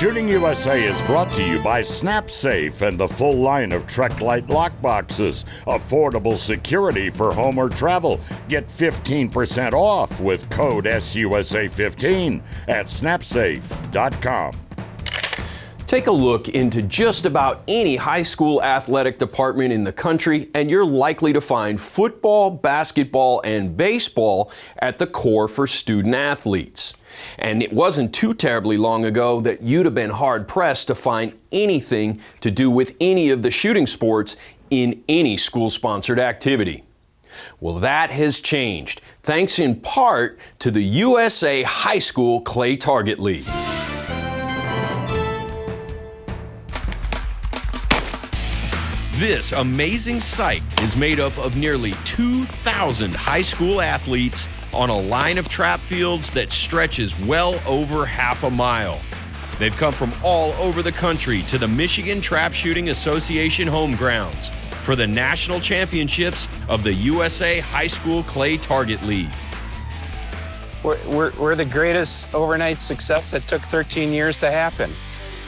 Shooting USA is brought to you by SnapSafe and the full line of Trek Light lockboxes. Affordable security for home or travel. Get 15% off with code SUSA15 at snapsafe.com. Take a look into just about any high school athletic department in the country, and you're likely to find football, basketball, and baseball at the core for student athletes. And it wasn't too terribly long ago that you'd have been hard-pressed to find anything to do with any of the shooting sports in any school-sponsored activity. Well, that has changed, thanks in part to the USA-Highschool Clay Target League. This amazing site is made up of nearly 2,000 high school athletes on a line of trap fields that stretches well over half a mile. They've come from all over the country to the Michigan Trap Shooting Association home grounds for the national championships of the USA-Highschool Clay Target League. We're the greatest overnight success that took 13 years to happen.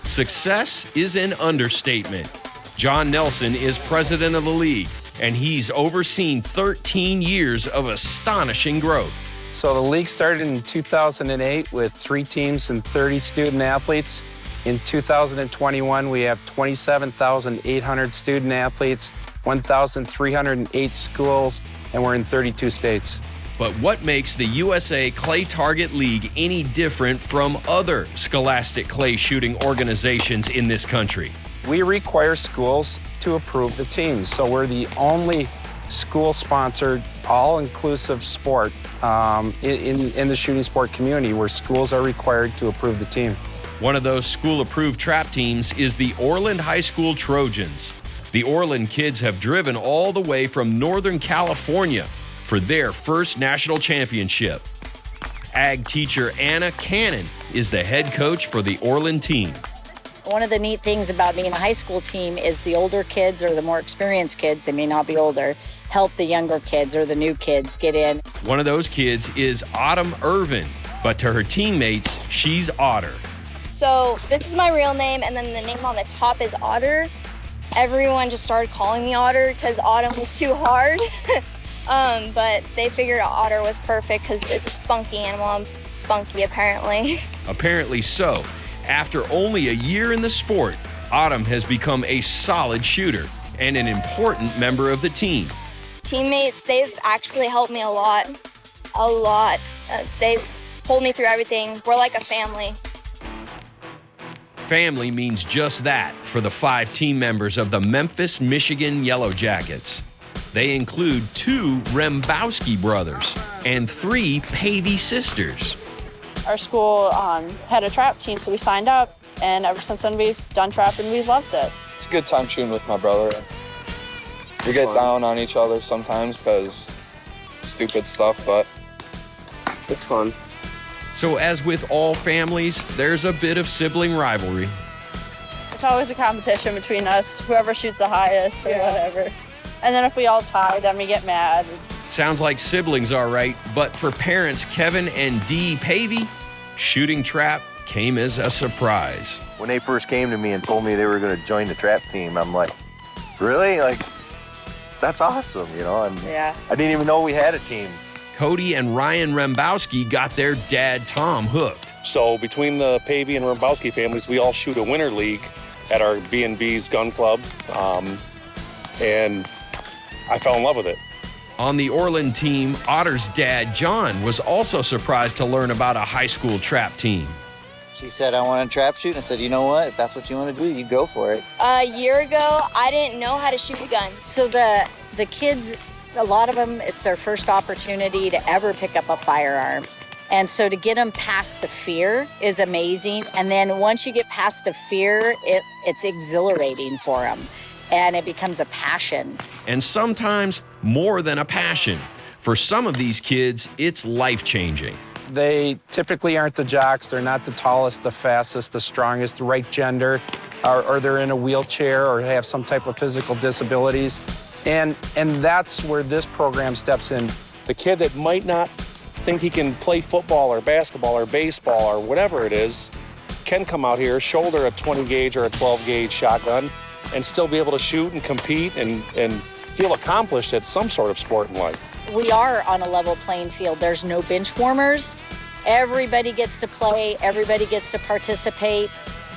Success is an understatement. John Nelson is president of the league, and he's overseen 13 years of astonishing growth. So the league started in 2008 with 3 teams and 30 student athletes. In 2021, we have 27,800 student athletes, 1,308 schools, and we're in 32 states. But what makes the USA Clay Target League any different from other scholastic clay shooting organizations in this country? We require schools to approve the teams, so we're the only school-sponsored, all-inclusive sport in the shooting sport community where schools are required to approve the team. One of those school-approved trap teams is the Orland High School Trojans. The Orland kids have driven all the way from Northern California for their first national championship. Ag teacher Anna Cannon is the head coach for the Orland team. One of the neat things about being a high school team is the older kids or the more experienced kids, they may not be older, help the younger kids or the new kids get in. One of those kids is Autumn Irvin, but to her teammates, she's Otter. So this is my real name, and then the name on the top is Otter. Everyone just started calling me Otter because Autumn was too hard. But they figured Otter was perfect because it's a spunky animal. I'm spunky, apparently. Apparently so. After only a year in the sport, Autumn has become a solid shooter and an important member of the team. Teammates, they've actually helped me a lot. They've pulled me through everything. We're like a family. Family means just that for the 5 team members of the Memphis, Michigan Yellow Jackets. They include 2 Rembowski brothers and 3 Pavey sisters. Our school had a trap team, so we signed up, and ever since then we've done trap and we've loved it. It's a good time shooting with my brother. We get down on each other sometimes because stupid stuff, but it's fun. So as with all families, there's a bit of sibling rivalry. It's always a competition between us, whoever shoots the highest or whatever. And then if we all tie, then we get mad. Sounds like siblings are right, but for parents Kevin and Dee Pavey, shooting trap came as a surprise. When they first came to me and told me they were going to join the trap team, I'm like, really? Like, that's awesome, you know? And yeah. I didn't even know we had a team. Cody and Ryan Rembowski got their dad Tom hooked. So between the Pavey and Rembowski families, we all shoot a winter league at our B&B's gun club, and I fell in love with it. On the Orland team, Otter's dad, John, was also surprised to learn about a high school trap team. She said, I want to trap shoot. And I said, you know what? If that's what you want to do, you go for it. A year ago, I didn't know how to shoot a gun. So the kids, a lot of them, it's their first opportunity to ever pick up a firearm. And so to get them past the fear is amazing. And then once you get past the fear, it's exhilarating for them. And it becomes a passion. And sometimes more than a passion. For some of these kids, it's life-changing. They typically aren't the jocks. They're not the tallest, the fastest, the strongest, the right gender, or they're in a wheelchair or have some type of physical disabilities. And that's where this program steps in. The kid that might not think he can play football or basketball or baseball or whatever it is, can come out here, shoulder a 20 gauge or a 12 gauge shotgun, and still be able to shoot and compete and feel accomplished at some sort of sport in life. We are on a level playing field. There's no bench warmers. Everybody gets to play, everybody gets to participate.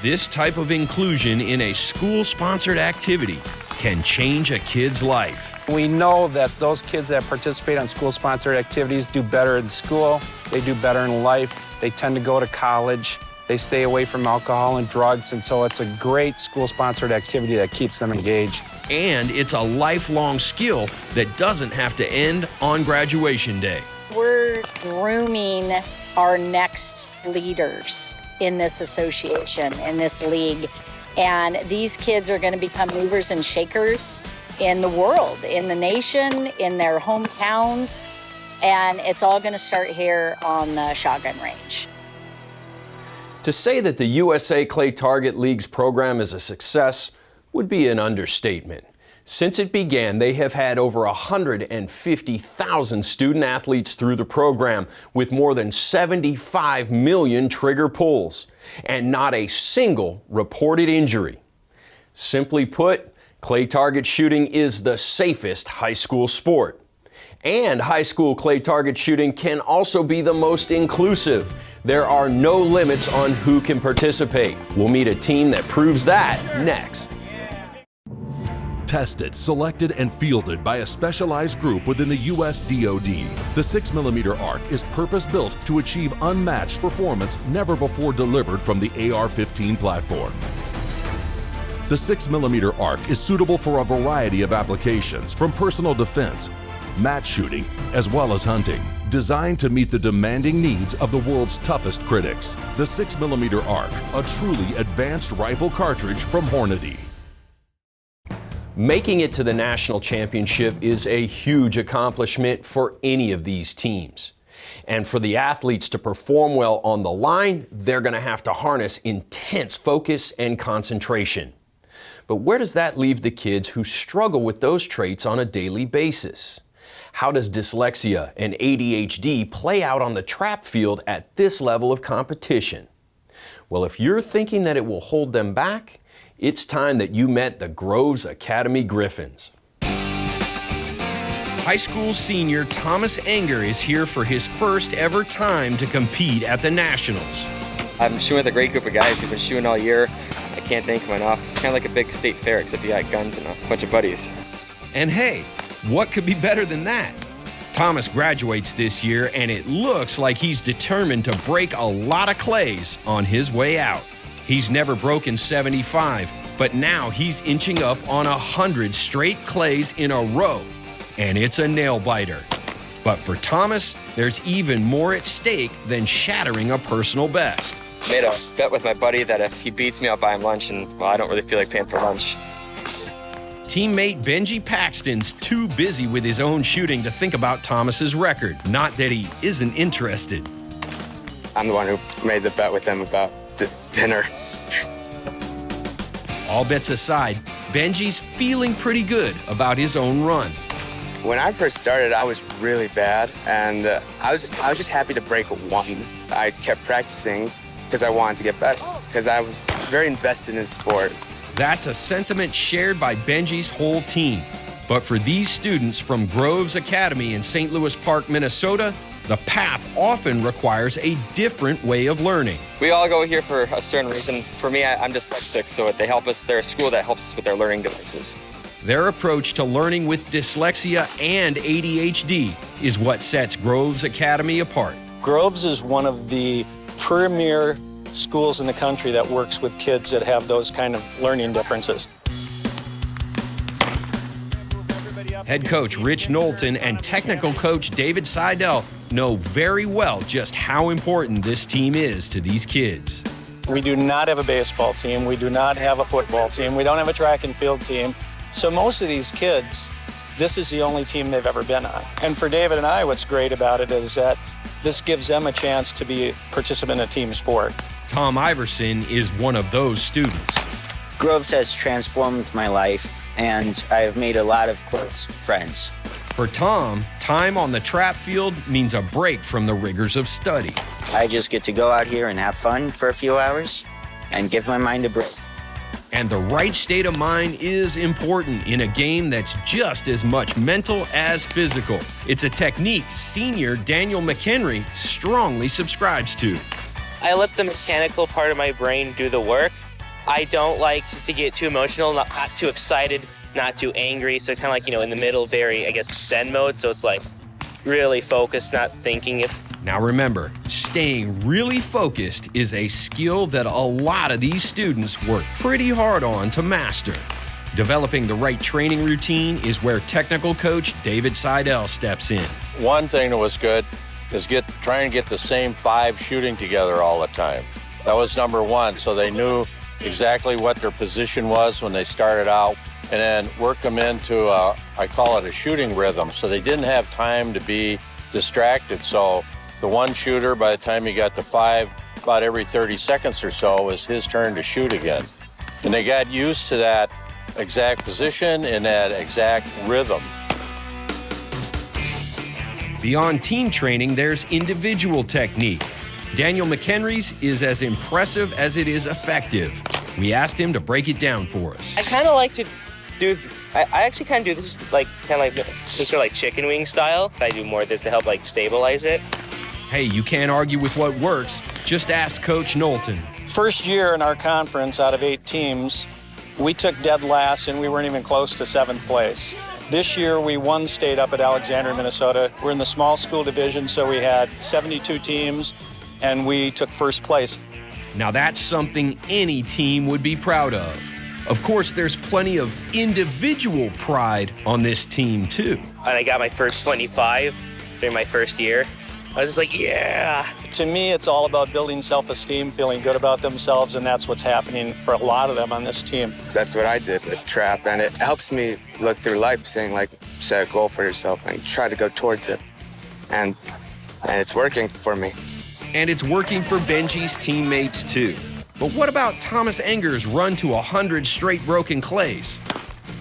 This type of inclusion in a school-sponsored activity can change a kid's life. We know that those kids that participate on school-sponsored activities do better in school, they do better in life, they tend to go to college, they stay away from alcohol and drugs, and so it's a great school-sponsored activity that keeps them engaged. And it's a lifelong skill that doesn't have to end on graduation day. We're grooming our next leaders in this association, in this league, and these kids are going to become movers and shakers in the world, in the nation, in their hometowns, and it's all going to start here on the shotgun range. To say that the USA Clay Target League's program is a success would be an understatement. Since it began, they have had over 150,000 student athletes through the program with more than 75 million trigger pulls and not a single reported injury. Simply put, clay target shooting is the safest high school sport. And high school clay target shooting can also be the most inclusive. There are no limits on who can participate. We'll meet a team that proves that next. Tested, selected, and fielded by a specialized group within the U.S. DoD, the 6mm ARC is purpose-built to achieve unmatched performance never before delivered from the AR-15 platform. The 6mm ARC is suitable for a variety of applications, from personal defense, match shooting, as well as hunting. Designed to meet the demanding needs of the world's toughest critics, the 6mm ARC, a truly advanced rifle cartridge from Hornady. Making it to the national championship is a huge accomplishment for any of these teams. And for the athletes to perform well on the line, they're going to have to harness intense focus and concentration. But where does that leave the kids who struggle with those traits on a daily basis? How does dyslexia and ADHD play out on the trap field at this level of competition? Well, if you're thinking that it will hold them back, it's time that you met the Groves Academy Griffins. High school senior Thomas Enger is here for his first ever time to compete at the Nationals. I'm shooting with a great group of guys. We've been shooting all year. I can't thank them enough. Kind of like a big state fair, except you got guns and a bunch of buddies. And hey, what could be better than that? Thomas graduates this year, and it looks like he's determined to break a lot of clays on his way out. He's never broken 75, but now he's inching up on 100 straight clays in a row, and it's a nail biter. But for Thomas, there's even more at stake than shattering a personal best. Made a bet with my buddy that if he beats me, I'll buy him lunch, and well, I don't really feel like paying for lunch. Teammate Benji Paxton's too busy with his own shooting to think about Thomas's record. Not that he isn't interested. I'm the one who made the bet with him about dinner. All bets aside, Benji's feeling pretty good about his own run. When I first started, I was really bad, and I was just happy to break one. I kept practicing because I wanted to get better, because I was very invested in sport. That's a sentiment shared by Benji's whole team. But for these students from Groves Academy in St. Louis Park, Minnesota, the path often requires a different way of learning. We all go here for a certain reason. For me, I'm dyslexic, so they help us. They're a school that helps us with their learning devices. Their approach to learning with dyslexia and ADHD is what sets Groves Academy apart. Groves is one of the premier schools in the country that works with kids that have those kind of learning differences. Head coach Rich Knowlton and technical coach David Seidel know very well just how important this team is to these kids. We do not have a baseball team. We do not have a football team. We don't have a track and field team. So most of these kids, this is the only team they've ever been on. And for David and I, what's great about it is that this gives them a chance to be a participant in a team sport. Tom Iverson is one of those students. Groves has transformed my life, and I've made a lot of close friends. For Tom, time on the trap field means a break from the rigors of study. I just get to go out here and have fun for a few hours, and give my mind a break. And the right state of mind is important in a game that's just as much mental as physical. It's a technique senior Daniel McHenry strongly subscribes to. I let the mechanical part of my brain do the work. I don't like to get too emotional, not too excited, not too angry. So kind of like, in the middle, very, I guess, Zen mode. So it's like really focused, not thinking. Now remember, staying really focused is a skill that a lot of these students work pretty hard on to master. Developing the right training routine is where technical coach David Seidel steps in. One thing that was good is try and get the same 5 shooting together all the time. That was number one, so they knew exactly what their position was when they started out, and then work them into, I call it a shooting rhythm, so they didn't have time to be distracted. So the one shooter, by the time he got to 5, about every 30 seconds or so, was his turn to shoot again. And they got used to that exact position and that exact rhythm. Beyond team training, there's individual technique. Daniel McHenry's is as impressive as it is effective. We asked him to break it down for us. I kind of like to I actually kind of do this sort of like chicken wing style. I do more of this to help stabilize it. Hey, you can't argue with what works. Just ask Coach Knowlton. First year in our conference out of 8 teams, we took dead last and we weren't even close to 7th place. This year we won state up at Alexandria, Minnesota. We're in the small school division, so we had 72 teams and we took first place. Now that's something any team would be proud of. Of course, there's plenty of individual pride on this team too. And I got my first 25 during my first year. I was just like, yeah. To me, it's all about building self-esteem, feeling good about themselves, and that's what's happening for a lot of them on this team. That's what I did with trap, and it helps me look through life saying, set a goal for yourself and try to go towards it. And it's working for me. And it's working for Benji's teammates too. But what about Thomas Enger's run to 100 straight broken clays?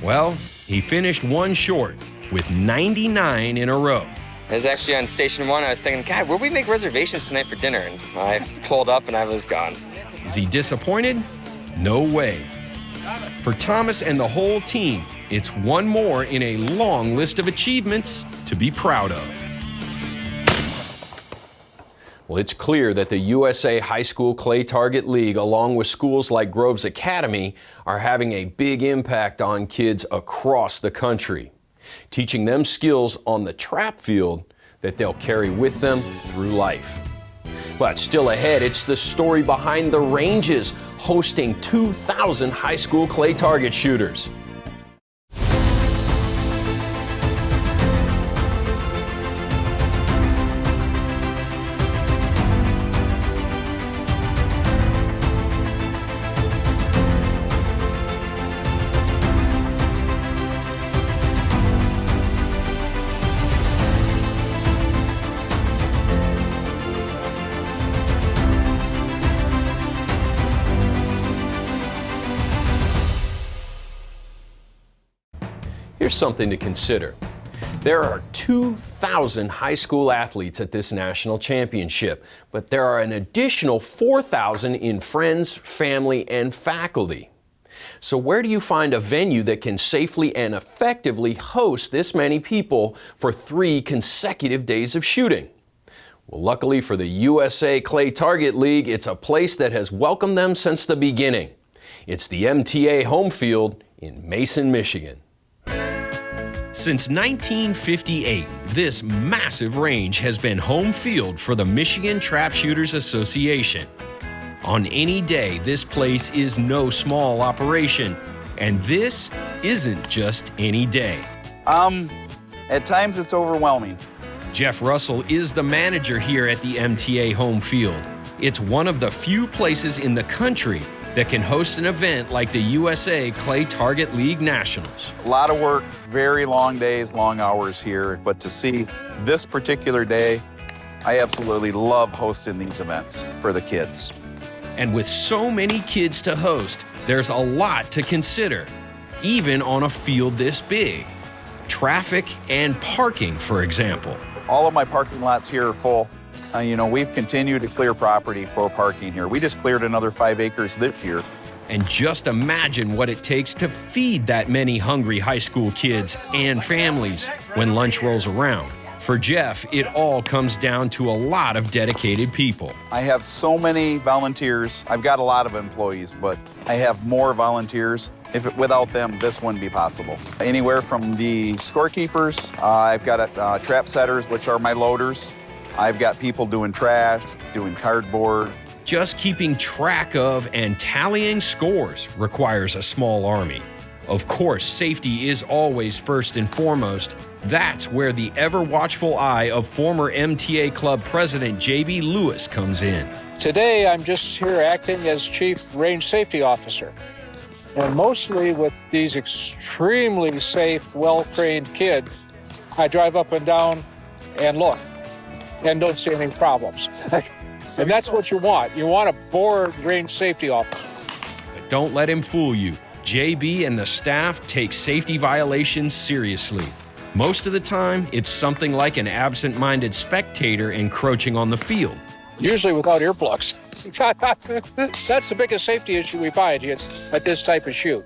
Well, he finished one short with 99 in a row. I was actually on Station 1. I was thinking, God, where we make reservations tonight for dinner? And I pulled up and I was gone. Is he disappointed? No way. For Thomas and the whole team, it's one more in a long list of achievements to be proud of. Well, it's clear that the USA High School Clay Target League, along with schools like Groves Academy, are having a big impact on kids across the country, teaching them skills on the trap field that they'll carry with them through life. But still ahead, it's the story behind the ranges hosting 2,000 high school clay target shooters. Here's something to consider. There are 2,000 high school athletes at this national championship, but there are an additional 4,000 in friends, family, and faculty. So where do you find a venue that can safely and effectively host this many people for 3 consecutive days of shooting? Well, luckily for the USA Clay Target League, it's a place that has welcomed them since the beginning. It's the MTA Home Field in Mason, Michigan. Since 1958, this massive range has been home field for the Michigan Trap Shooters Association. On any day, this place is no small operation, and this isn't just any day. At times it's overwhelming. Jeff Russell is the manager here at the MTA Home Field. It's one of the few places in the country that can host an event like the USA Clay Target League Nationals. A lot of work, very long days, long hours here, but to see this particular day, I absolutely love hosting these events for the kids. And with so many kids to host, there's a lot to consider, even on a field this big. Traffic and parking, for example. All of my parking lots here are full. We've continued to clear property for parking here. We just cleared another 5 acres this year. And just imagine what it takes to feed that many hungry high school kids and families when lunch rolls around. For Jeff, it all comes down to a lot of dedicated people. I have so many volunteers. I've got a lot of employees, but I have more volunteers. Without them, this wouldn't be possible. Anywhere from the scorekeepers, I've got trap setters, which are my loaders. I've got people doing trash, doing cardboard. Just keeping track of and tallying scores requires a small army. Of course, safety is always first and foremost. That's where the ever-watchful eye of former MTA Club President J.B. Lewis comes in. Today, I'm just here acting as Chief Range Safety Officer. And mostly with these extremely safe, well-trained kids, I drive up and down and look and don't see any problems. And that's what you want. You want a bored range safety officer. But don't let him fool you. JB and the staff take safety violations seriously. Most of the time, it's something like an absent-minded spectator encroaching on the field. Usually without earplugs. That's the biggest safety issue we find at this type of shoot.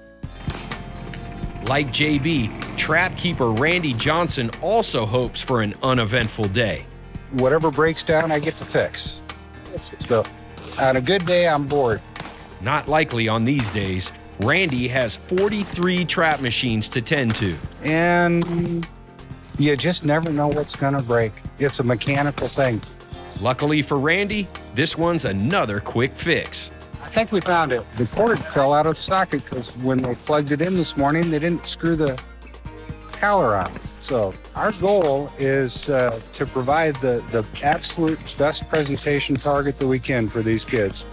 Like JB, trap keeper Randy Johnson also hopes for an uneventful day. Whatever breaks down, I get to fix. So on a good day, I'm bored. Not likely on these days. Randy has 43 trap machines to tend to. And you just never know what's going to break. It's a mechanical thing. Luckily for Randy, this one's another quick fix. I think we found it. The cord fell out of the socket because when they plugged it in this morning, they didn't screw the collar on. So our goal is to provide the absolute best presentation target that we can for these kids.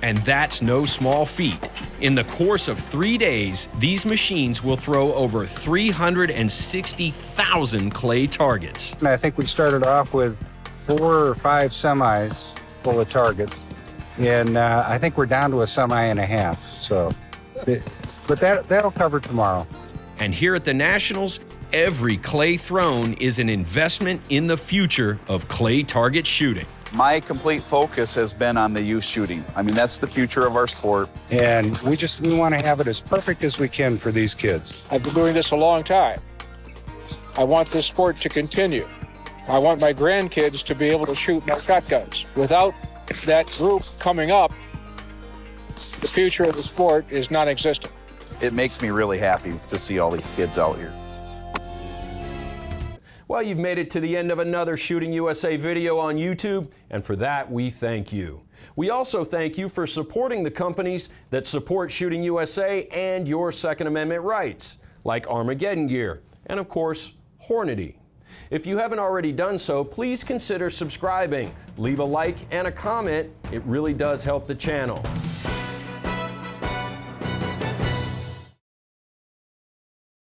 And that's no small feat. In the course of 3 days, these machines will throw over 360,000 clay targets. And I think we started off with 4 or 5 semis full of targets. And I think we're down to a semi and a half. So, but that'll cover tomorrow. And here at the Nationals, every clay thrown is an investment in the future of clay target shooting. My complete focus has been on the youth shooting. I mean, that's the future of our sport. And we want to have it as perfect as we can for these kids. I've been doing this a long time. I want this sport to continue. I want my grandkids to be able to shoot my shotguns. Without that group coming up, the future of the sport is non-existent. It makes me really happy to see all these kids out here. Well, you've made it to the end of another Shooting USA video on YouTube, and for that, we thank you. We also thank you for supporting the companies that support Shooting USA and your Second Amendment rights, like Armageddon Gear and, of course, Hornady. If you haven't already done so, please consider subscribing. Leave a like and a comment. It really does help the channel.